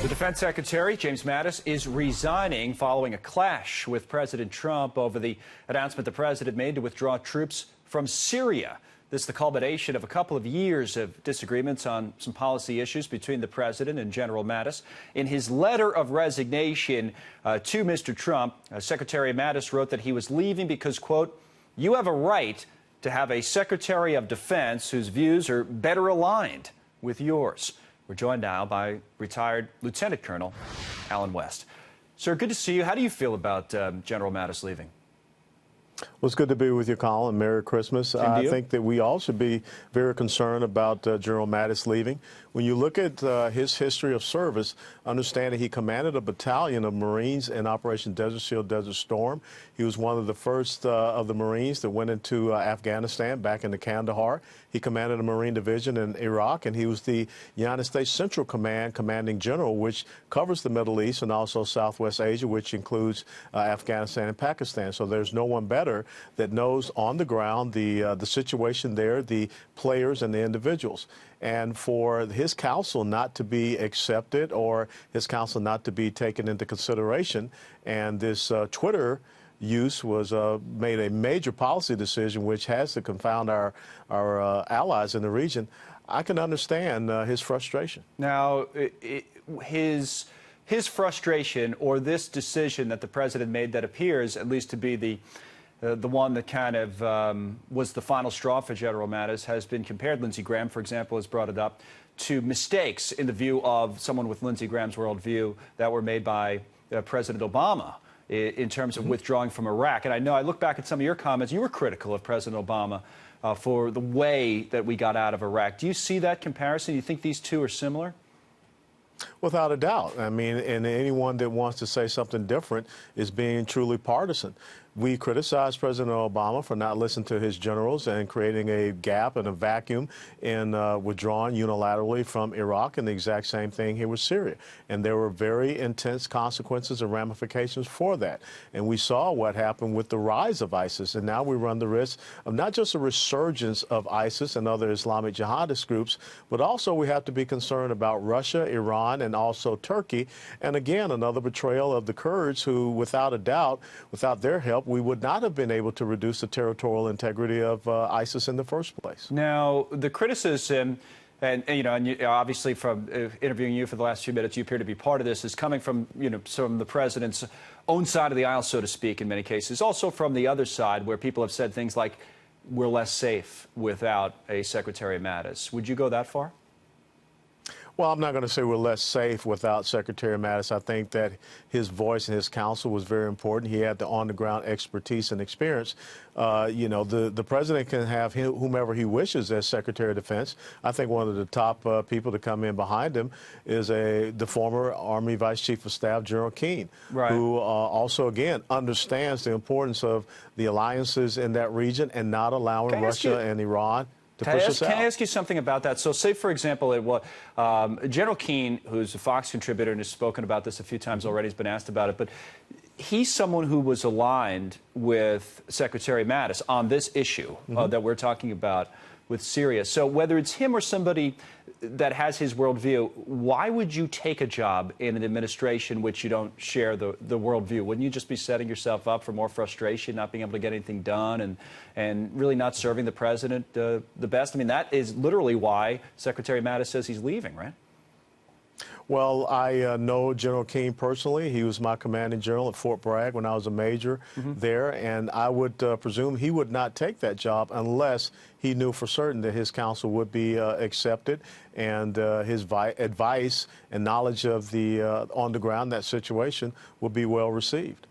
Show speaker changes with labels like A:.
A: The Defense Secretary, Jim Mattis, is resigning following a clash with President Trump over the announcement the president made to withdraw troops from Syria. This is the culmination of a couple of years of disagreements on some policy issues between the president and General Mattis. In his letter of resignation to Mr. Trump, Secretary Mattis wrote that he was leaving because, quote, "You have a right to have a Secretary of Defense whose views are better aligned with yours." We're joined now by retired Lieutenant Colonel Alan West. Sir, good to see you. How do you feel about General Mattis leaving?
B: Well, it's good to be with you, Colin. Merry Christmas. I think that we all should be very concerned about General Mattis leaving. When you look at his history of service, understanding he commanded a battalion of Marines in Operation Desert Shield, Desert Storm. He was one of the first of the Marines that went into Afghanistan, back into Kandahar. He commanded a Marine division in Iraq, and he was the United States Central Command commanding general, which covers the Middle East and also Southwest Asia, which includes Afghanistan and Pakistan. So there's no one better that knows on the ground the situation there, the players and the individuals. And for his counsel not to be accepted or his counsel not to be taken into consideration, and this Twitter use was made a major policy decision which has to confound our allies in the region, I can understand his frustration.
A: Now, his frustration, or this decision that the president made that appears at least to be the one that kind of was the final straw for General Mattis, has been compared, Lindsey Graham, for example, has brought it up, to mistakes in the view of someone with Lindsey Graham's worldview that were made by President Obama in terms of withdrawing from Iraq. And I know I look back at some of your comments, you were critical of President Obama for the way that we got out of Iraq. Do you see that comparison? Do you think these two are similar?
B: Without a doubt. I mean, and anyone that wants to say something different is being truly partisan. We criticize President Obama for not listening to his generals and creating a gap and a vacuum in withdrawing unilaterally from Iraq, and the exact same thing here with Syria. And there were very intense consequences and ramifications for that. And we saw what happened with the rise of ISIS. And now we run the risk of not just a resurgence of ISIS and other Islamic jihadist groups, but also we have to be concerned about Russia, Iran, and also Turkey. And again, another betrayal of the Kurds who, without a doubt, without their help, we would not have been able to reduce the territorial integrity of ISIS in the first place.
A: Now, the criticism, and obviously from interviewing you for the last few minutes, you appear to be part of this, is coming from, from the president's own side of the aisle, so to speak, in many cases. Also from the other side, where people have said things like, we're less safe without a Secretary Mattis. Would you go that far?
B: Well, I'm not going to say we're less safe without Secretary Mattis. I think that his voice and his counsel was very important. He had the on-the-ground expertise and experience. The president can have whomever he wishes as Secretary of Defense. I think one of the top people to come in behind him is the former Army Vice Chief of Staff, General Keane,
A: right,
B: who also, again, understands the importance of the alliances in that region and not allowing Russia and Iran to push us out.
A: Can I ask you something about that? So say, for example, General Keane, who's a Fox contributor and has spoken about this a few times already, has been asked about it, but he's someone who was aligned with Secretary Mattis on this issue that we're talking about with Syria. So whether it's him or somebody that has his worldview, why would you take a job in an administration which you don't share the worldview? Wouldn't you just be setting yourself up for more frustration, not being able to get anything done, and really not serving the president the best? I mean, that is literally why Secretary Mattis says he's leaving, right?
B: Well, I know General Keane personally. He was my commanding general at Fort Bragg when I was a major there, and I would presume he would not take that job unless he knew for certain that his counsel would be accepted and his advice and knowledge of the on the ground, that situation, would be well received.